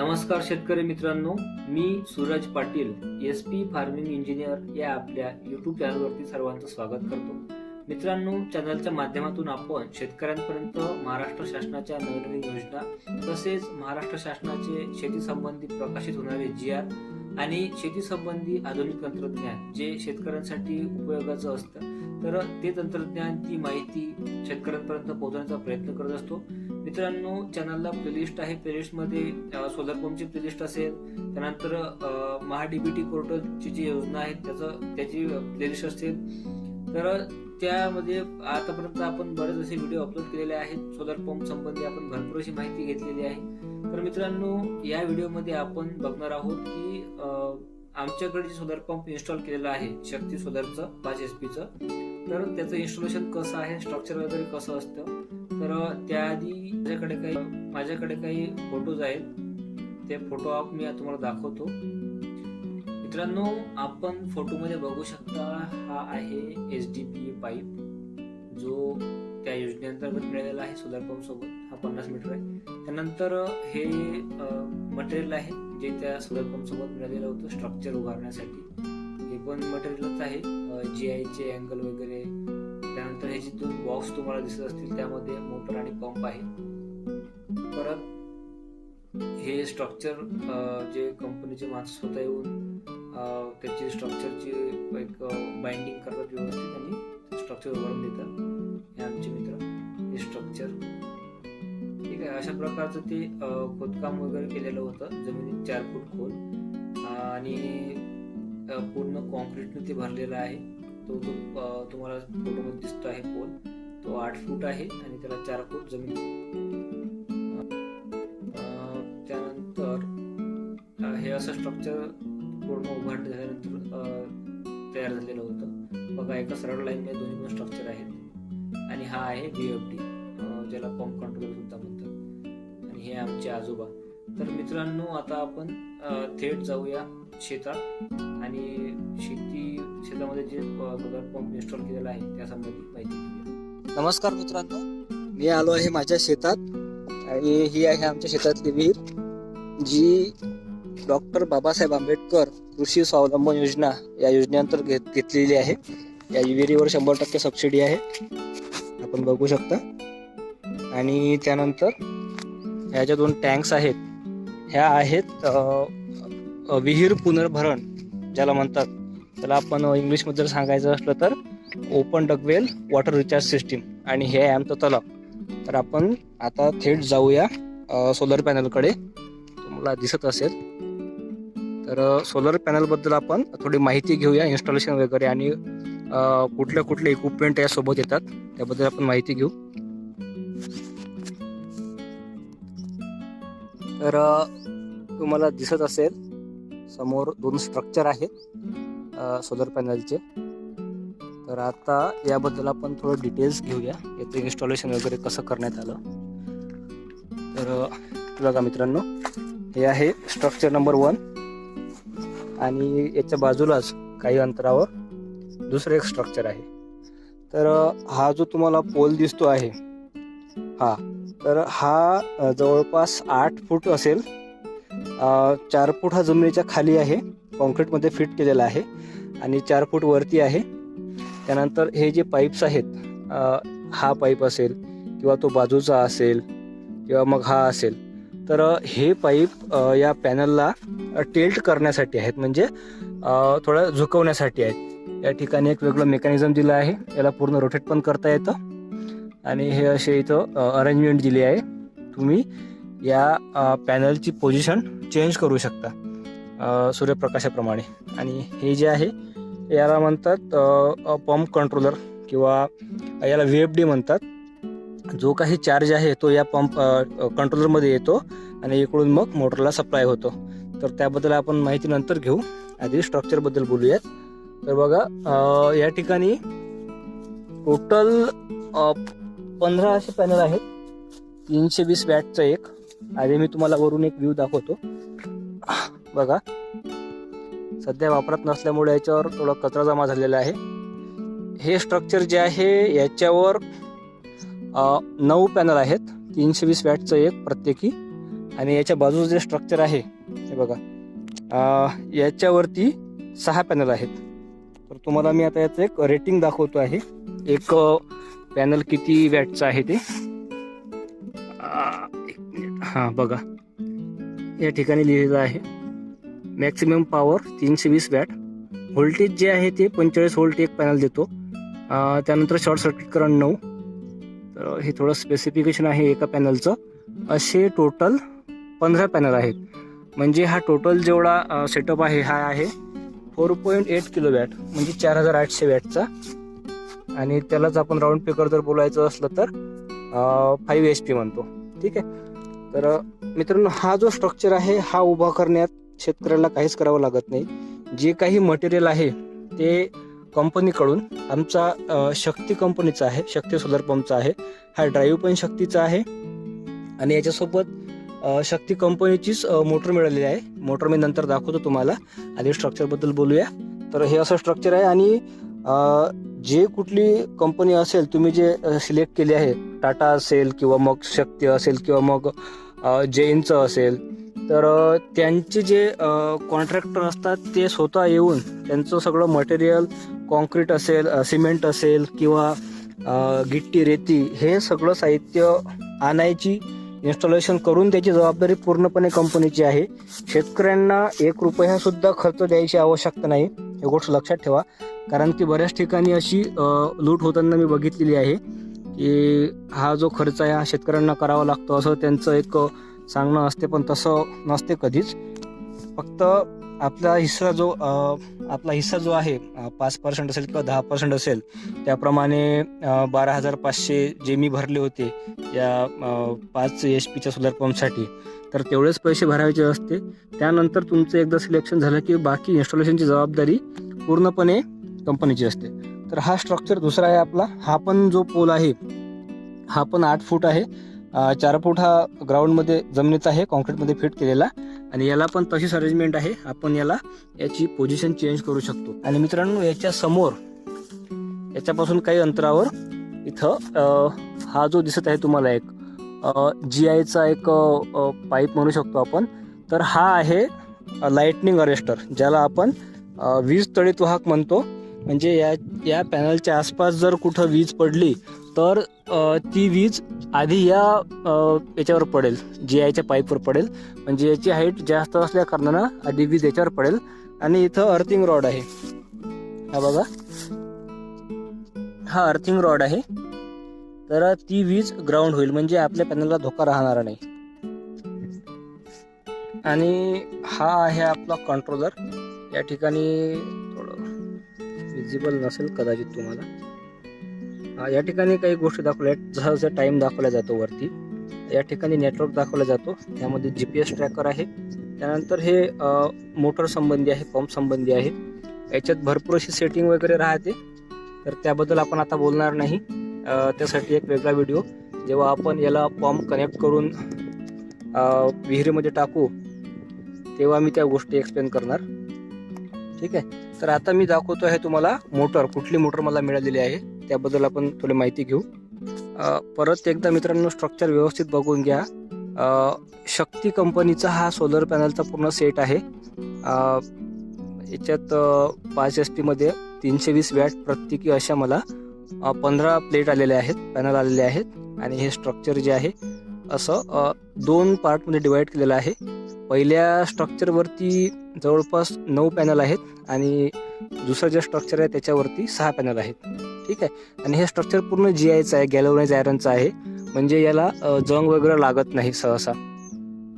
नमस्कार शेतकरी मित्रांनो, मी Suraj Patil SP farming engineer या आपल्या यूट्यूब चॅनलवरती सर्वांचं स्वागत करतो. मित्रांनो, चॅनलच्या माध्यमातून आपण शेतकऱ्यांपर्यंत महाराष्ट्र शासनाच्या नवीन योजना तसेच महाराष्ट्र शासनाचे शेती संबंधी प्रकाशित होणारे GR आणि शेती संबंधी आधुनिक तंत्रज्ञान जे शेतकऱ्यांसाठी उपयोगाचं असतं, तर ते तंत्रज्ञान ती माहिती शेतकऱ्यांपर्यंत पोहोचवण्याचा प्रयत्न करत असतो. मित्रांनो, चॅनलला प्लेलिस्ट आहे. प्लेलिस्टमध्ये सोलर पंपची प्लेलिस्ट असेल, त्यानंतर महाडीबीटी पोर्टलची जी योजना आहे त्याची प्लेलिस्ट असेल. तर त्यामध्ये आतापर्यंत आपण बरेच असे व्हिडिओ अपलोड केलेले आहेत. सोलर पंप संबंधी आपण भरपूर अशी माहिती घेतलेली आहे. तर मित्रांनो, या व्हिडिओमध्ये आपण बघणार आहोत की आमच्याकडे जे सोलर पंप इन्स्टॉल केलेला आहे शक्ती सोलरचं 5 HP, तर त्याचं इन्स्टॉलेशन कसं आहे, स्ट्रक्चर वगैरे कसं असतं. तर त्याआधी माझ्याकडे काही फोटोज आहेत. ते फोटो मी तुम्हाला दाखवतो. मित्रांनो, आपण फोटोमध्ये बघू शकता, हा आहे HDPE पाईप जो त्या योजनेअंतर्गत मिळालेला आहे. सोलर पंप सोबत हा 50 मीटर आहे. त्यानंतर हे मटेरियल आहे जे त्या सोलर पंप सोबत मिळालेलं होतं स्ट्रक्चर उभारण्यासाठी. हे पण मटेरियलच आहे, GI अँगल वगैरे. त्यानंतर हे जे 2 बॉक्स तुम्हाला दिसत असतील त्यामध्ये मोटर आणि पंप आहे. परत हे स्ट्रक्चर जे कंपनीचे माणसं स्वतः येऊन त्याची स्ट्रक्चरची एक बाइंडिंग करतात व्यवस्थित आणि स्ट्रक्चर उभारून देतात. हे आमचे मित्र, हे स्ट्रक्चर ठीक आहे. अशा प्रकारचं ते खोदकाम वगैरे केलेलं होतं. जमिनीत 4 फूट खोल आणि पूर्ण कॉन्क्रीटने ते भरलेला आहे. तो तुम्हाला फोटोमध्ये दिसतो आहे पोल, तो 8 फूट आहे आणि त्याला 4 फूट जमीन. त्यानंतर हे असं स्ट्रक्चर पूर्ण उभारणी झाल्यानंतर तयार झालेलं होतं. बघा, एका सरळ लाईन मध्ये दोन्ही पण स्ट्रक्चर आहेत. आणि हा आहे VFD, ज्याला पंप कंट्रोलर सुद्धा म्हणतात. आणि हे आमचे आजोबा. तर मित्रांनो, आता आपण थेट जाऊया शेतात आणि शेतामध्ये जे सोलर पंप इन्स्टॉल केलेला आहे त्यासंबंधी माहिती घेऊया. नमस्कार मित्रांनो, मी आलो आहे माझ्या शेतात आणि ही आहे आमच्या शेतातली विहीर जी डॉक्टर बाबासाहेब आंबेडकर कृषी स्वावलंबन योजना या योजनेअंतर्गत घेतलेली आहे. या विहिरीवर 100% सबसिडी आहे, आपण बघू शकता. आणि त्यानंतर ह्या ज्या 2 टँक्स आहेत, ह्या आहेत विहीर पुनर्भरण ज्याला म्हणतात. त्याला आपण इंग्लिशमध्ये जर सांगायचं असलं तर open dug well water recharge system. आणि हे आहे आमचं तलाव. तर आपण आता थेट जाऊया सोलर पॅनलकडे. तुम्हाला दिसत असेल तर सोलर पॅनलबद्दल आपण थोडी माहिती घेऊया, इन्स्टॉलेशन वगैरे आणि कुठले इक्विपमेंट यासोबत येतात त्याबद्दल आपण माहिती घेऊ. तर तुम्हाला दिसत असेल समोर 2 स्ट्रक्चर आहेत सोलर पॅनलचे. तर आता याबद्दल आपण थोडं डिटेल्स घेऊया, याचं इन्स्टॉलेशन वगैरे कसं करण्यात आलं. तर बघा मित्रांनो, हे आहे स्ट्रक्चर नंबर 1 आणि याच्या बाजूलाच काही अंतरावर दुसरं एक स्ट्रक्चर आहे. तर हा जो तुम्हाला पोल दिसतो आहे तर हा जवळपास 8 फूट असेल. 4 फूट हा जमिनीच्या खाली आहे, कॉन्क्रीटमध्ये फिट केलेला आहे आणि 4 फूट वरती आहे. त्यानंतर हे जे पाईप्स आहेत, हा पाईप असेल किंवा तो बाजूचा असेल किंवा मग हा असेल, तर हे पाईप या पॅनलला टिल्ट करण्यासाठी आहेत, म्हणजे थोडं झुकवण्यासाठी आहेत. या ठिकाणी एक वेगळं मेकॅनिझम दिलं आहे, याला पूर्ण रोटेट पण करता येतं. आणि हे असे इथं अरेंजमेंट दिली आहे. तुम्ही या पॅनलची पोझिशन चेंज करू शकता सूर्यप्रकाशाप्रमाणे. आणि हे जे आहे याला म्हणतात पंप कंट्रोलर किंवा याला VFD म्हणतात. जो काही चार्ज आहे तो या पंप कंट्रोलरमध्ये येतो आणि इकडून मग मोटरला सप्लाय होतो. तर त्याबद्दल आपण माहिती नंतर घेऊ, आधी स्ट्रक्चरबद्दल बोलूयात. तर बघा, या ठिकाणी टोटल 15 असे पॅनल आहेत, 320 वॅटचं एक. आधी मी तुम्हाला वरून एक व्ह्यू दाखवतो. बघा, सध्या वापरात नसल्यामुळे याच्यावर थोडा कचरा जमा झालेला आहे. हे स्ट्रक्चर जे आहे याच्यावर 9 पॅनल आहेत, 320 वॅटचं एक प्रत्येकी. आणि याच्या बाजूचं जे स्ट्रक्चर आहे हे बघा, याच्यावरती 6 पॅनल आहेत. तर तुम्हाला मी आता याचं एक रेटिंग दाखवतो आहे. एक पॅनल किती वॅटचं आहे ते, एक मिनिट, हां बघा या ठिकाणी लिहिलेलं आहे मॅक्सिमम पॉवर 320 वॅट. व्होल्टेज जे आहे ते 45 व्होल्ट एक पॅनल देतो. त्यानंतर शॉर्ट सर्किट करंट 9. तर हे थोडं स्पेसिफिकेशन आहे एका पॅनलचं. असे टोटल 15 पॅनल आहेत. म्हणजे हा टोटल जेवढा सेटअप आहे हा आहे 4.8 किलो वॅट, म्हणजे 4800 वॅटचा. आणि त्यालाच आपण राऊंड पेकर जर बोलायचं असलं तर 5 HP म्हणतो. ठीक आहे. तर मित्रांनो, हा जो स्ट्रक्चर आहे हा उभा करण्यात शेतकऱ्याला काहीच करावं लागत नाही. जे काही मटेरियल आहे ते कंपनीकडून, आमचा शक्ती कंपनीचा आहे, शक्ती सोलर पंपचा आहे. हा ड्राईव्ह पण शक्तीचा आहे आणि याच्यासोबत शक्ती कंपनीचीच मोटर मिळालेली आहे. मोटर मी नंतर दाखवतो तुम्हाला. आधी स्ट्रक्चरबद्दल बोलूया. तर हे असं स्ट्रक्चर आहे आणि जे कुठली कंपनी असेल तुम्ही जे सिलेक्ट केली आहे, टाटा असेल किंवा मग शक्ती असेल किंवा मग जैनचं असेल, तर त्यांचे जे कॉन्ट्रॅक्टर असतात ते स्वतः येऊन त्यांचं सगळं मटेरियल, कॉन्क्रीट असेल, सिमेंट असेल किंवा गिट्टी, रेती, हे सगळं साहित्य आणायची, इन्स्टॉलेशन करून त्याची जबाबदारी पूर्णपणे कंपनीची आहे. शेतकऱ्यांना 1 रुपया सुद्धा खर्च द्यायची आवश्यकता नाही, ही गोष्ट लक्षात ठेवा. कारण की बऱ्याच ठिकाणी अशी लूट होताना मी बघितलेली आहे की हा जो खर्च आहे हा शेतकऱ्यांना करावा लागतो असं त्यांचं एक सांगणं असते, पण तसं नसते कधीच. फक्त आपला हिस्सा जो आहे 5% असेल किंवा 10% असेल, त्याप्रमाणे 12,500 जे मी भरले होते या 5 HP सोलर पंपसाठी, तर तेवढेच पैसे भरायचे असते. त्यानंतर तुमचं एकदा सिलेक्शन झालं की बाकी इन्स्टॉलेशनची जबाबदारी पूर्णपणे कंपनीची असते. तर हा स्ट्रक्चर दुसरा आहे आपला. हा पण जो पोल आहे हा पण 8 फूट आहे. 4 फूट हा ग्राउंडमध्ये जमिनीत आहे, कॉन्क्रीटमध्ये फिट केलेला. आणि याला पण तशीच अरेंजमेंट आहे. आपण याची पोझिशन चेंज करू शकतो. आणि मित्रांनो, याच्या समोर, याच्यापासून काही अंतरावर इथं हा जो दिसत आहे तुम्हाला एक GIचा एक पाईप म्हणू शकतो आपण. तर हा आहे लाइटनिंग अरेस्टर, ज्याला आपण वीज तडित वाहक म्हणतो. म्हणजे या पॅनलच्या आसपास जर कुठं वीज पडली तर ती वीज आधी याच्यावर पडेल, GIच्या पाईपवर पडेल. म्हणजे याची हाईट जास्त असल्या कारणानं आधी वीज याच्यावर पडेल. आणि इथं अर्थिंग रॉड आहे, हा बघा, हा अर्थिंग रॉड आहे. तर ती वीज ग्राउंड होईल, म्हणजे आपल्या पॅनलला धोका राहणार नाही. आणि हा आहे आपला कंट्रोलर. या ठिकाणी थोडं विजिबल नसेल कदाचित तुम्हाला. या ठिकाणी काही गोष्टी दाखवल्या आहेत. जसं टाइम दाखवला जातो वरती, या ठिकाणी नेटवर्क दाखवला जातो. त्यामध्ये GPS ट्रॅकर आहे. त्यानंतर हे मोटर संबंधी आहे, पंप संबंधी आहे. याच्यात भरपूर अशी सेटिंग वगैरे राहते, तर त्याबद्दल आपण आता बोलणार नाही. त्यासाठी एक वेगळा व्हिडिओ, जेव्हा आपण याला पंप कनेक्ट करून विहिरीमध्ये टाकू तेव्हा मी त्या गोष्टी एक्सप्लेन करणार. ठीक आहे. तर आता मी दाखवतो आहे तुम्हाला मोटर, कुठली मोटर मला मिळालेली आहे त्याबद्दल आपण थोडी माहिती घेऊ. परत एकदा मित्रांनो, स्ट्रक्चर व्यवस्थित बघून घ्या. शक्ती कंपनीचा हा सोलर पॅनलचा पूर्ण सेट आहे. याच्यात 5 HP मध्ये 320 वॅट प्रत्येकी अशा मला 15 प्लेट आलेल्या आहेत, पॅनल आलेले आहेत. आणि हे स्ट्रक्चर जे आहे असं 2 पार्टमध्ये डिवाइड केलेलं आहे. पहिल्या स्ट्रक्चरवरती जवळपास 9 पॅनल आहेत आणि दुसरं जे स्ट्रक्चर आहे त्याच्यावरती 6 पॅनल आहेत. ठीक आहे. आणि हे स्ट्रक्चर पूर्ण GIचं आहे, गॅल्वनाइज आयरनचं आहे. म्हणजे याला जंग वगैरे लागत नाही सहसा.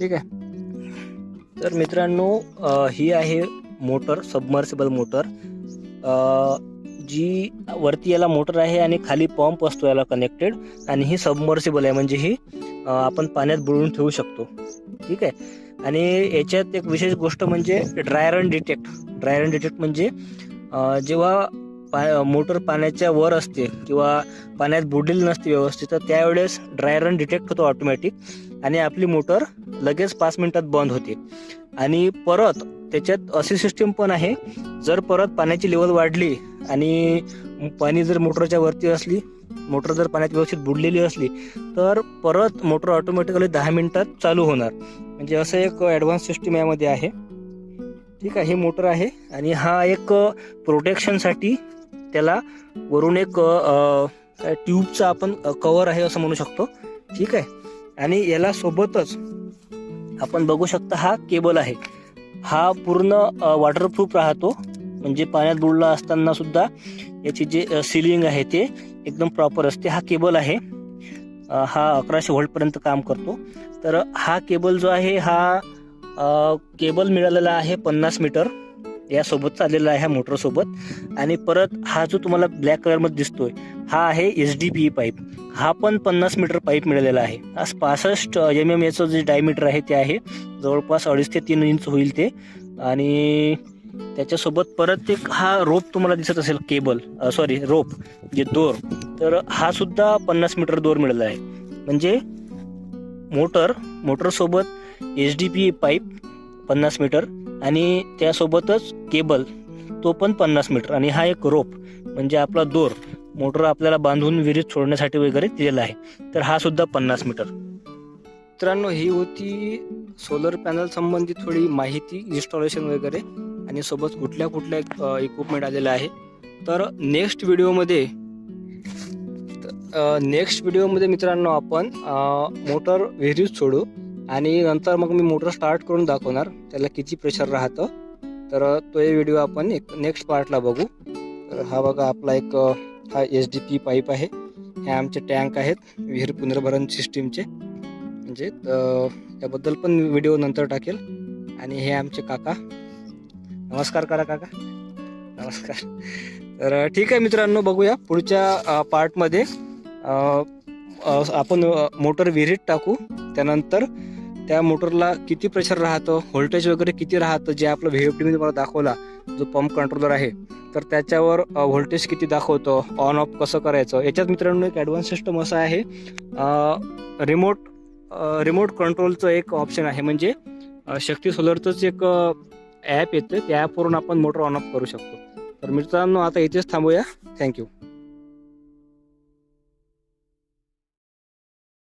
ठीक आहे. तर मित्रांनो, ही आहे मोटर, सबमर्सिबल मोटर. जी वरती याला मोटर आहे आणि खाली पंप असतो याला कनेक्टेड. आणि ही सबमर्सिबल आहे, म्हणजे ही आपण पाण्यात बुडवून ठेवू शकतो. ठीक आहे. आणि याच्यात एक विशेष गोष्ट म्हणजे ड्राय रन डिटेक्ट म्हणजे जेव्हा मोटर पाण्याच्या वर असते किंवा पाण्यात बुडलेली नसते व्यवस्थित, तर त्यावेळेस ड्राय रन डिटेक्ट होतो ऑटोमॅटिक आणि आपली मोटर लगेच 5 मिनिटात बंद होते. आणि परत त्याच्यात अशी सिस्टीम पण आहे, जर परत पाण्याची लेवल वाढली आणि पाणी जर मोटरच्या वरती असली मोटर जर पाण्यात व्यवस्थित बुडलेली असली तर परत मोटर ऑटोमॅटिकली 10 मिनिटात चालू होणार. म्हणजे असं एक ॲडव्हान्स सिस्टीम यामध्ये आहे. ठीक आहे, ही मोटर आहे आणि हा एक प्रोटेक्शनसाठी त्याला वरून एक ट्यूबचा आपण कवर आहे असं म्हणू शकतो. ठीक आहे, आणि याला सोबतच आपण बघू शकता हा केबल आहे. हा पूर्ण वॉटरप्रूफ राहतो, म्हणजे पाण्यात बुडला असताना सुद्धा याची जे सिलिंग आहे ते एकदम प्रॉपर असते. हा केबल आहे, हा 1100 व्होल्टपर्यंत काम करतो. तर हा केबल जो आहे हा केबल मिळालेला आहे 50 मीटर यासोबत चाललेला आहे ह्या मोटरसोबत. आणि परत हा जो तुम्हाला ब्लॅक कलरमध्ये दिसतोय हा आहे HDPE पाईप. हा पण 50 मीटर पाईप मिळालेला आहे. हा 65 mm याचं जे डायमीटर आहे ते आहे, जवळपास 2.5 ते 3 इंच होईल ते. आणि त्याच्यासोबत परत एक हा रोप तुम्हाला दिसत असेल, केबल रोप जे दोर, तर हा सुद्धा 50 मीटर दोर मिळाला आहे. म्हणजे मोटरसोबत HDPE पाईप 50 मीटर आणि त्यासोबतच केबल तो पण 50 मीटर आणि हा एक रोप म्हणजे आपला दोर, मोटर आपल्याला बांधून विहिरीत सोडण्यासाठी वगैरे दिलेला आहे, तर हा सुद्धा 50 मीटर. मित्रांनो, ही होती सोलर पॅनल संबंधित थोडी माहिती, इन्स्टॉलेशन वगैरे, आणि सोबत कुठल्या इक्विपमेंट आलेलं आहे. तर नेक्स्ट व्हिडिओमध्ये मित्रांनो आपण मोटर विहिरीत सोडू आणि नंतर मग मी मोटर स्टार्ट करून दाखवणार त्याला किती प्रेशर राहतं. तर तो व्हिडिओ आपण नेक्स्ट पार्टला बघू. तर हा बघा आपला हा HDPE पाईप आहे. हे आमचे टँक आहेत विहीर पुनर्भरण सिस्टीमचे, म्हणजे त्याबद्दल पण व्हिडिओ नंतर टाकेल. आणि हे आमचे काका, नमस्कार करा काका. नमस्कार. तर ठीक आहे मित्रांनो, बघूया पुढच्या पार्टमध्ये आपण मोटर विहिरीत टाकू. त्यानंतर त्या मोटरला किती प्रेशर राहतं, व्होल्टेज वगैरे किती राहतं, जे आपलं VFD मध्ये मला दाखवला जो पंप कंट्रोलर आहे, तर त्याच्यावर व्होल्टेज किती दाखवतो, ऑन ऑफ कसं करायचं. याच्यात मित्रांनो एक ॲडव्हान्स सिस्टम असं आहे, रिमोट कंट्रोलचं एक ऑप्शन आहे. म्हणजे शक्ती सोलरचंच एक ॲप येतं, त्या ॲपवरून आपण मोटर ऑन ऑफ करू शकतो. तर मित्रांनो आता इथेच थांबूया. थँक्यू.